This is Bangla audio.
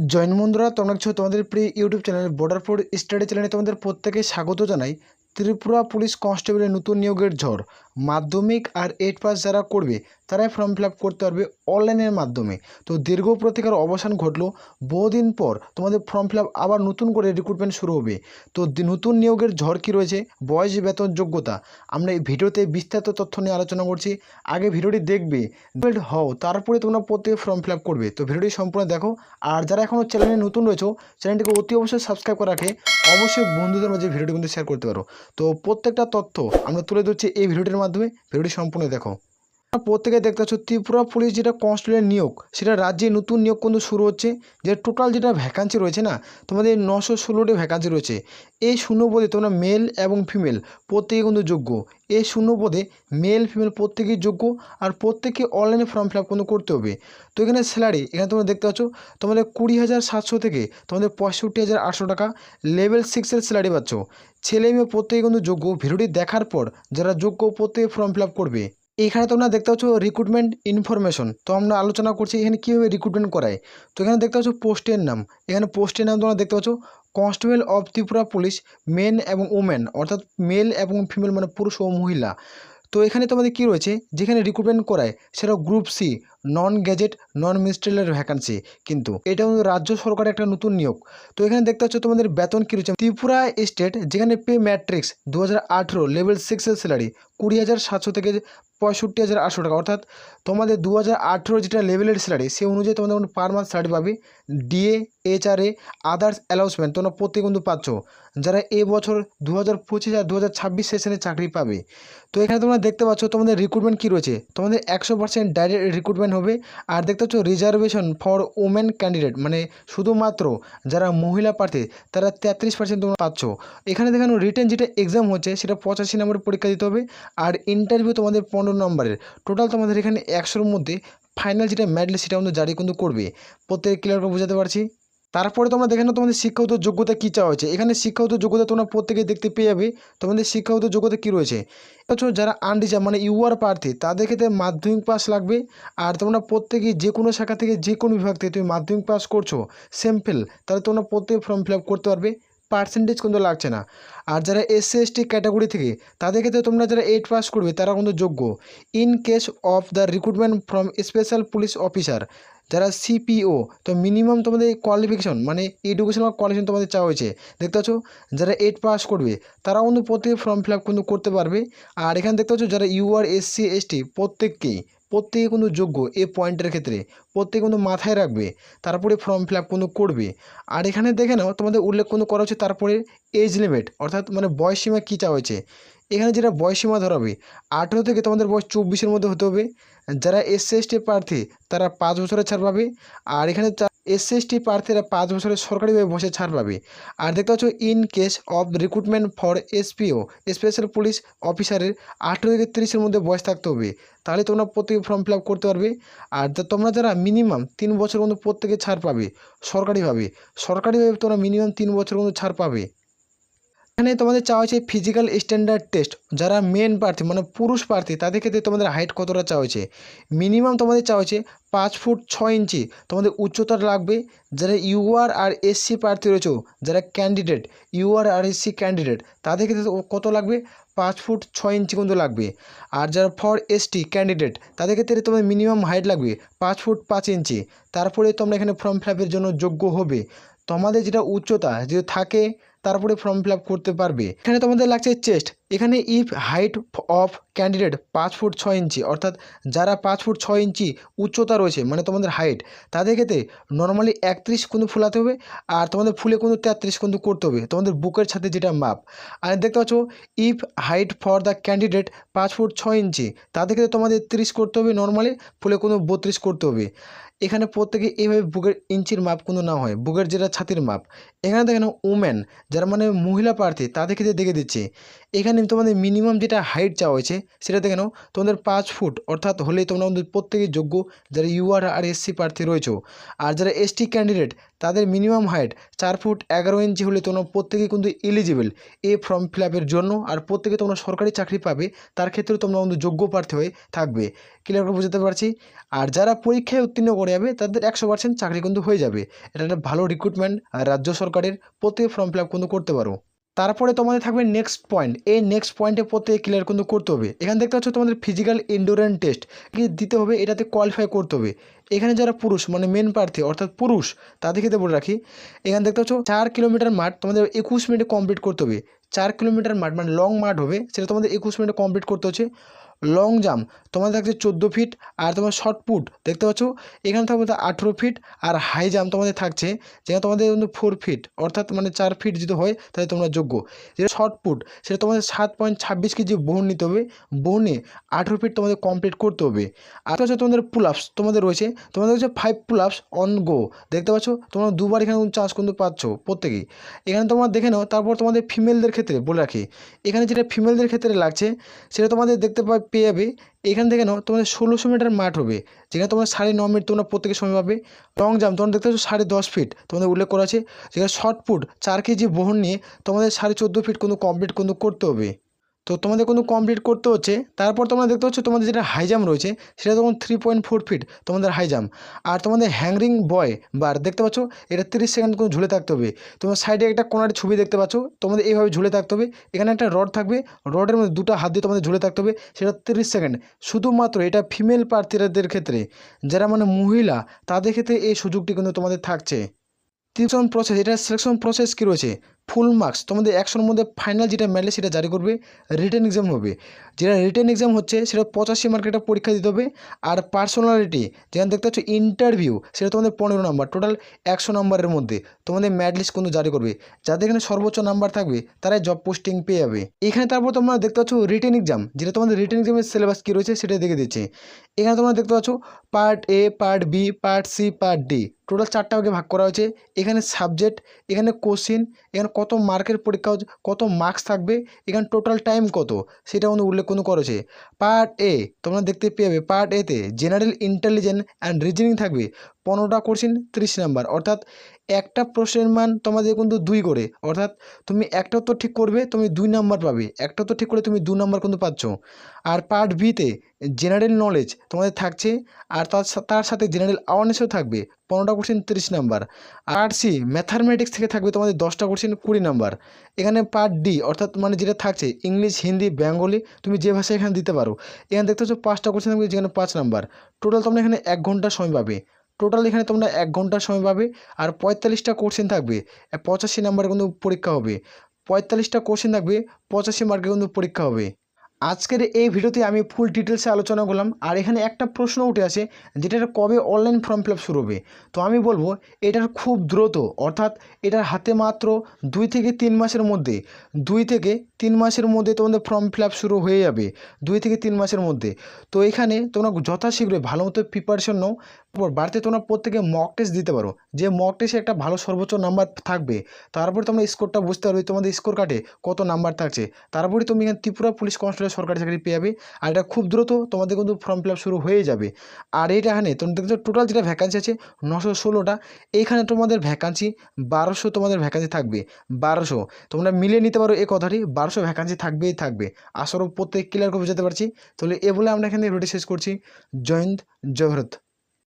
জৈন বন্ধুরা তোমরা কিছু তোমাদের প্রিয় YouTube channel border force study চ্যানেলে তোমাদের প্রত্যেকে স্বাগত জানাই। ত্রিপুরা পুলিশ কনস্টেবলের নতুন নিয়োগের ঝড়। মাধ্যমিক আর 8 পাস যারা করবে তারাই ফর্ম ফিল আপ করতে পারবে অনলাইনের মাধ্যমে। তো দীর্ঘ প্রতীক্ষার অবসান ঘটলো, বহুদিন পর তোমাদের ফর্ম ফিল আপ আবার নতুন করে রিক্রুটমেন্ট শুরু হবে। তো নতুন নিয়োগের ঝড় কী রয়েছে, বয়স, বেতন, যোগ্যতা, আমরা এই ভিডিওতে বিস্তারিত তথ্য নিয়ে আলোচনা করছি। আগে ভিডিওটি দেখবে, হও, তারপরে তোমরা প্রত্যেকে ফর্ম ফিল আপ করবে। তো ভিডিওটি সম্পূর্ণ দেখো। আর যারা এখনও চ্যানেলে নতুন রয়েছে চ্যানেলটিকে অতি অবশ্যই সাবস্ক্রাইব করে রাখে, অবশ্যই বন্ধুদের মাঝে ভিডিওটি কিন্তু শেয়ার করতে পারো। তো প্রত্যেকটা তথ্য আমরা তুলে ধরছি এই ভিডিওটির মাধ্যমে, ভিডিওটি সম্পূর্ণ দেখো। প্রত্যেকে দেখতে পাচ্ছ ত্রিপুরা পুলিশ যেটা কনস্টেবলের নিয়োগ, সেটা রাজ্যে নতুন নিয়োগ কিন্তু শুরু হচ্ছে। যে টোটাল যেটা ভ্যাকান্সি রয়েছে না, তোমাদের 916টি ভ্যাকান্সি রয়েছে। এই শূন্যপদে তোমরা মেল এবং ফিমেল প্রত্যেকে কিন্তু যোগ্য। এই শূন্যপদে মেল ফিমেল প্রত্যেকেই যোগ্য, আর প্রত্যেকে অনলাইনে ফর্ম ফিল আপ কিন্তু করতে হবে। তো এখানে স্যালারি, এখানে তোমরা দেখতে পাচ্ছ তোমাদের 20,700 থেকে তোমাদের 65,800 টাকা লেভেল 6-এর স্যালারি পাচ্ছ। ছেলে মেয়ে প্রত্যেকে কিন্তু যোগ্য। ভিডিওটি দেখার পর যারা যোগ্য প্রত্যেকে ফর্ম ফিল আপ করবে। এখানে তোমরা দেখতে পাচ্ছ রিক্রুটমেন্ট ইনফরমেশন। তো আমরা আলোচনা করছি এখানে কীভাবে রিক্রুটমেন্ট করায়। তো এখানে দেখতে পাচ্ছ পোস্টের নাম, এখানে পোস্টের নাম তোমরা দেখতে পাচ্ছ constable of Tripura police men এবং ওমেন, অর্থাৎ মেল এবং ফিমেল মানে পুরুষ ও মহিলা। তো এখানে তোমাদের কী রয়েছে, যেখানে রিক্রুটমেন্ট করায় সেটা গ্রুপ সি, নন গ্যাজেট নন মিনিস্ট্রিয়ালের ভ্যাকান্সি। কিন্তু এটা কিন্তু রাজ্য সরকারের একটা নতুন নিয়োগ। তো এখানে দেখতে পাচ্ছ তোমাদের বেতন কী রয়েছে। ত্রিপুরা স্টেট যেখানে পে ম্যাট্রিক্স 2018 লেভেল 6-এর স্যালারি 20,700 থেকে 65,800 টাকা, অর্থাৎ তোমাদের 2018 যেটা লেভেলের স্যালারি সে অনুযায়ী তোমাদের পার মান্থ স্যালারি পাবে। ডিএ, এইচআরএ, আদার্স অ্যালাউন্সমেন্ট তোমরা প্রত্যেকে কিন্তু পাচ্ছ, যারা এবছর 2025 আর 2026 সেশনে চাকরি পাবে। তো এখানে তোমরা দেখতে পাচ্ছ তোমাদের রিক্রুটমেন্ট কী রয়েছে, তোমাদের 100% ডাইরেক্ট রিক্রুটমেন্ট হবে। আর দেখতে পাচ্ছ রিজার্ভেশন ফর ওমেন ক্যান্ডিডেট, মানে শুধুমাত্র যারা মহিলা প্রার্থী তারা 33% তোমরা পাচ্ছ। এখানে দেখানো রিটেন যেটা এক্সাম হচ্ছে সেটা 85 নম্বরের পরীক্ষা দিতে হবে, আর ইন্টারভিউ তোমাদের 15 নম্বরের। টোটাল তোমাদের এখানে 100-র মধ্যে ফাইনাল যেটা মেডেল সেটা কিন্তু জারি কিন্তু করবে। প্রত্যেকে ক্লিয়ার করে বোঝাতে পারছি। তারপরে তোমরা দেখে নাও তোমাদের শিক্ষাগত যোগ্যতা কী চাওয়া হয়েছে। এখানে শিক্ষাগত যোগ্যতা তোমরা প্রত্যেকে দেখতে পেয়ে যাবে তোমাদের শিক্ষাগত যোগ্যতা কী রয়েছে। যারা আনরিজার্ভ মানে ইউআর প্রার্থী তাদের ক্ষেত্রে মাধ্যমিক পাস লাগবে। আর তোমরা প্রত্যেকেই যে কোনো শাখা থেকে যে কোনো বিভাগ থেকে তুমি মাধ্যমিক পাস করছো সিম্পল, তাহলে তোমরা প্রত্যেকে ফর্ম ফিল আপ করতে পারবে, পার্সেন্টেজ কিন্তু লাগছে না। আর যারা এসসি এসটি ক্যাটাগরি থেকে তাদের ক্ষেত্রে তোমরা যারা 8 পাস করবে তারা কিন্তু যোগ্য। In case of the recruitment from special police officer, যারা সিপিও, তো মিনিমাম তোমাদের কোয়ালিফিকেশন মানে এডুকেশনাল কোয়ালিফিকেশন তোমাদের চাওয়া হয়েছে। দেখতে পাচ্ছ যারা 8 পাস করবে তারাও কিন্তু প্রত্যেকে ফর্ম ফিল আপ কিন্তু করতে পারবে। আর এখানে দেখতে পাচ্ছ যারা ইউআর এসসি এসটি প্রত্যেকে কিন্তু যোগ্য। এই পয়েন্টের ক্ষেত্রে প্রত্যেকে কিন্তু মাথায় রাখবে, তারপরে ফর্ম ফিল আপ কিন্তু করবে। আর এখানে দেখে নাও তোমাদের উল্লেখ কিন্তু করা হচ্ছে তারপরে এজ লিমিট, অর্থাৎ মানে বয়সসীমা কী চাওয়া হয়েছে। এখানে যেটা বয়সসীমা ধরা হবে 18 থেকে তোমাদের বয়স 24-এর মধ্যে হতে হবে। যারা এসসি এসটি প্রার্থী তারা 5 বছরের ছাড় পাবে। আর এখানে এসসি এসটি প্রার্থীরা 5 বছরের সরকারিভাবে বসে ছাড় পাবে। আর দেখতে পাচ্ছ in case of recruitment for SPO special police অফিসারের 18 থেকে 30-এর মধ্যে বয়স থাকতে হবে, তাহলে তোমরা প্রত্যেকে ফর্ম ফিল আপ করতে পারবে। আর তোমরা যারা মিনিমাম 3 বছর মধ্যে প্রত্যেকে ছাড় পাবে সরকারিভাবে তোমরা মিনিমাম 3 বছর মধ্যে ছাড় পাবে। এখানে তোমাদের চাওয়া হয়েছে ফিজিক্যাল স্ট্যান্ডার্ড টেস্ট। যারা মেন প্রার্থী মানে পুরুষ প্রার্থী তাদের ক্ষেত্রে তোমাদের হাইট কতটা চাওয়া হয়েছে, মিনিমাম তোমাদের চাওয়া হয়েছে 5 ফুট 6 ইঞ্চি তোমাদের উচ্চতা লাগবে। যারা ইউআর আর এসসি প্রার্থী রয়েছে, যারা ক্যান্ডিডেট ইউআর আর এসসি ক্যান্ডিডেট তাদের ক্ষেত্রে কত লাগবে, 5 ফুট 6 ইঞ্চি কিন্তু লাগবে। আর যারা ফর এসটি ক্যান্ডিডেট তাদের ক্ষেত্রে তোমাদের মিনিমাম হাইট লাগবে 5 ফুট 5 ইঞ্চি। তারপরে তোমরা এখানে ফর্ম ফিল আপের জন্য যোগ্য হবে। তোমাদের যেটা উচ্চতা যদি থাকে তারপরে ফর্ম ফিল আপ করতে পারবে। এখানে তোমাদের লাগছে চেস্ট, এখানে if height of candidate 5 foot 6 ইঞ্চি, অর্থাৎ যারা 5 ফুট 6 ইঞ্চি উচ্চতা রয়েছে মানে তোমাদের হাইট, তাদের ক্ষেত্রে নর্মালি 31 কিন্তু ফুলাতে হবে। আর তোমাদের ফুলে কিন্তু 33 কিন্তু করতে হবে তোমাদের বুকের সাথে যেটা মাপ। আর দেখতে পাচ্ছ if height for the candidate 5 foot 6 ইঞ্চি, তাদের ক্ষেত্রে তোমাদের 30 করতে হবে নর্মালি, ফুলে কিন্তু 32 করতে হবে। এখানে প্রত্যেকে এইভাবে বুকের ইঞ্চির মাপ কিন্তু না হয়, বুকের যেটা ছাতির মাপ। এখানে দেখেন উমেন যারা মানে মহিলা প্রার্থী তাদের ক্ষেত্রে দেখে দিচ্ছে। এখানে তোমাদের মিনিমাম যেটা হাইট চাওয়া হয়েছে সেটা দেখে নাও তোমাদের 5 ফুট, অর্থাৎ হলেই তোমরা প্রত্যেকেই যোগ্য যারা ইউআর আর এসসি প্রার্থী রয়েছে। আর যারা এসটি ক্যান্ডিডেট তাদের মিনিমাম হাইট 4 ফুট 11 ইঞ্চি হলে তোমরা প্রত্যেকেই কিন্তু এলিজিবল এই ফর্ম ফিল আপের জন্য। আর প্রত্যেকে তোমরা সরকারি চাকরি পাবে, তার ক্ষেত্রে তোমরা কিন্তু যোগ্য প্রার্থী হয়ে থাকবে। ক্লিয়ার করে বুঝতে পারছি। আর যারা পরীক্ষায় উত্তীর্ণ করে যাবে তাদের 100% চাকরি কিন্তু হয়ে যাবে। এটা একটা ভালো রিক্রুটমেন্ট রাজ্য সরকারের, প্রত্যেকে ফর্ম ফিল আপ কিন্তু করতে পারো। তারপরে তোমাদের থাকবে নেক্সট পয়েন্ট। এই নেক্সট পয়েন্টে প্রত্যেকে ক্লিয়ার কিন্তু করতে হবে। এখানে দেখতে পাচ্ছ তোমাদের ফিজিক্যাল এন্ডুরেন্স টেস্ট কি দিতে হবে, এটাতে কোয়ালিফাই করতে হবে। এখানে যারা পুরুষ মানে মেন প্রার্থী অর্থাৎ পুরুষ, তাদের ক্ষেত্রে বলে রাখি, এখানে দেখতে পাচ্ছ 4 কিলোমিটার মাঠ তোমাদের 21 মিনিটে কমপ্লিট করতে হবে। 4 কিলোমিটার মাঠ মানে লং মাঠ হবে, সেটা তোমাদের 21 মিনিটে কমপ্লিট করতে হচ্ছে। লং জাম্প তোমাদের থাকছে 14 ফিট, আর তোমার শর্ট পুট দেখতে পাচ্ছ এখানে থাকবে 18 ফিট, আর হাই জাম্প তোমাদের থাকছে যেখানে তোমাদের কিন্তু 4 ফিট অর্থাৎ মানে 4 ফিট যদি হয় তাহলে তোমরা যোগ্য। যেটা শর্ট পুট সেটা তোমাদের 7.26 কেজি বহন নিতে হবে, বহনে 18 ফিট তোমাদের কমপ্লিট করতে হবে। আর হচ্ছে তোমাদের পুল আপস তোমাদের রয়েছে, তোমাদের হচ্ছে 5 পুল আপস অন গো দেখতে পাচ্ছ, তোমরা দুবার এখানে চান্স কিন্তু পাচ্ছ প্রত্যেকেই। এখানে তোমরা দেখে নাও। তারপর তোমাদের ফিমেলদের ক্ষেত্রে বলে রাখি, এখানে যেটা ফিমেলদের ক্ষেত্রে লাগছে সেটা তোমাদের দেখতে পেয়ে যাবে। এখান থেকে নাও তোমাদের 1600 মিটার মাঠ হবে, যেখানে তোমরা 9.5 মিনিট তোমরা প্রত্যেকের সময় পাবে। লং জাম্প তোমরা দেখতে পাচ্ছ 10.5 ফিট তোমাদের উল্লেখ করা আছে, যেখানে শর্ট পুট 4 কেজি বহন নিয়ে তোমাদের 14.5 ফিট কিন্তু কমপ্লিট কিন্তু করতে হবে। তো তোমাদের কিন্তু কমপ্লিট করতে হচ্ছে। তারপর তোমরা দেখতে পাচ্ছ তোমাদের যেটা হাই জাম্প রয়েছে সেটা তখন 3.4 ফিট তোমাদের হাই জাম্প। আর তোমাদের হ্যাংরিং বয় বার দেখতে পাচ্ছ, এটা 30 সেকেন্ড কিন্তু ঝুলে থাকতে হবে। তোমার সাইডে একটা কোণার ছবি দেখতে পাচ্ছ, তোমাদের এইভাবে ঝুলে থাকতে হবে। এখানে একটা রড থাকবে, রডের মধ্যে দুটো হাত দিয়ে তোমাদের ঝুলে থাকতে হবে, সেটা 30 সেকেন্ড। শুধুমাত্র এটা ফিমেল প্রার্থীদের ক্ষেত্রে, যারা মানে মহিলা তাদের ক্ষেত্রে এই সুযোগটি কিন্তু তোমাদের থাকছে। সিলেকশন প্রসেস, এটা সিলেকশন প্রসেস কী রয়েছে, ফুল মার্কস তোমাদের 100-র মধ্যে ফাইনাল যেটা মেলে সেটা জারি করবে। রিটেন এক্সাম হবে, যেটা রিটেন এক্সাম হচ্ছে সেটা 85 মার্কের একটা পরীক্ষা দিতে হবে। আর পার্সোনালিটি যেখানে দেখতে পাচ্ছ ইন্টারভিউ, সেটা তোমাদের 15 নাম্বার, টোটাল 100 নাম্বারের মধ্যে তোমাদের ম্যাড লিস্ট কিন্তু জারি করবে। যাদের এখানে সর্বোচ্চ নাম্বার থাকবে তারাই জব পোস্টিং পেয়ে যাবে এখানে। তারপর তোমরা দেখতে পাচ্ছ রিটেন এক্সাম, যেটা তোমাদের রিটেন এক্সামের সিলেবাস কী রয়েছে সেটা দেখে দিচ্ছে। এখানে তোমরা দেখতে পাচ্ছ part A, part B, part C, part D, total 4টা ভাগে ভাগ করা হয়েছে। এখানে সাবজেক্ট, এখানে কোশ্চিন, এখানে কত মার্কের পরীক্ষা, কত মার্কস থাকবে, এখানে টোটাল টাইম কত সেটা কিন্তু উল্লেখ কিন্তু করেছে। পার্ট এ তোমরা দেখতে পেয়ে যাবে, পার্ট এতে জেনারেল ইন্টেলিজেন্স অ্যান্ড রিজনিং থাকবে 15টা কোশ্চিন 30 নাম্বার, অর্থাৎ একটা প্রশ্নের মান তোমাদের কিন্তু 2 করে, অর্থাৎ তুমি একটা উত্তর ঠিক করবে তুমি 2 নাম্বার পাবে, একটা উত্তর ঠিক করে তুমি 2 নাম্বার কিন্তু পাচ্ছ। আর পার্ট বিতে জেনারেল নলেজ তোমাদের থাকছে, আর তার সাথে জেনারেল অ্যাওয়ারনেসও থাকবে 15টা question 30 number. Part C mathematics থেকে থাকবে তোমাদের 10টা কোশ্চিন 20 নাম্বার। এখানে পার্ট ডি অর্থাৎ মানে যেটা থাকছে ইংলিশ, হিন্দি, বেঙ্গলি, তুমি যে ভাষায় এখানে দিতে পারো। এখানে দেখতে পাচ্ছ 5টা কোশ্চিন থাকবে, যেখানে 5 নাম্বার। টোটাল তোমরা এখানে 1 ঘন্টা সময় পাবে, টোটাল এখানে তোমরা 1 ঘন্টা সময় পাবে। আর 45টা কোশ্চেন থাকবে, 85 নাম্বারের কিন্তু পরীক্ষা হবে। 45টা কোশ্চেন থাকবে, 85 মার্কের কিন্তু পরীক্ষা হবে। আজকের এই ভিডিওতে আমি ফুল ডিটেলসে আলোচনা করলাম। আর এখানে একটা প্রশ্ন উঠে আসে, যেটা কবে অনলাইন ফর্ম ফিল আপ শুরু হবে। তো আমি বলবো এটার খুব দ্রুত, অর্থাৎ এটার হাতে মাত্র 2 থেকে 3 মাসের মধ্যে, 2 থেকে 3 মাসের মধ্যে তোমাদের ফর্ম ফিল আপ শুরু হয়ে যাবে, 2 থেকে 3 মাসের মধ্যে। তো এখানে তোমরা যথাশীঘ্রই ভালো মতো প্রিপারেশন নাও। বাড়িতে তোমরা প্রত্যেকে মক টেস্ট দিতে পারো, যে মক টেস্টে একটা ভালো সর্বোচ্চ নাম্বার থাকবে। তারপরে তোমরা স্কোরটা বুঝতে পারবে তোমাদের স্কোর কার্ডে কত নাম্বার থাকছে। তারপরে তুমি এখানে ত্রিপুরা পুলিশ কনস্টেবল সরকারি চাকরি পেয়ে যাবে। আর এটা খুব দ্রুত তোমাদের কিন্তু ফর্ম ফিল আপ শুরু হয়ে যাবে। আর এইটা এখানে তোমরা দেখছো টোটাল যেটা ভ্যাকান্সি আছে 916টা, এইখানে তোমাদের ভ্যাকান্সি 1200 তোমাদের ভ্যাকান্সি থাকবে। 1200 তোমরা মিলিয়ে নিতে পারো, এই কথাটি 1200 ভ্যাকান্সি থাকবেই থাকবে। আসলে প্রত্যেক ক্লিয়ার করে বুঝাতে পারছি। তাহলে এ বলে আমরা এখানে ভিডিও শেষ করছি। জয় হিন্দ, জয় ভারত।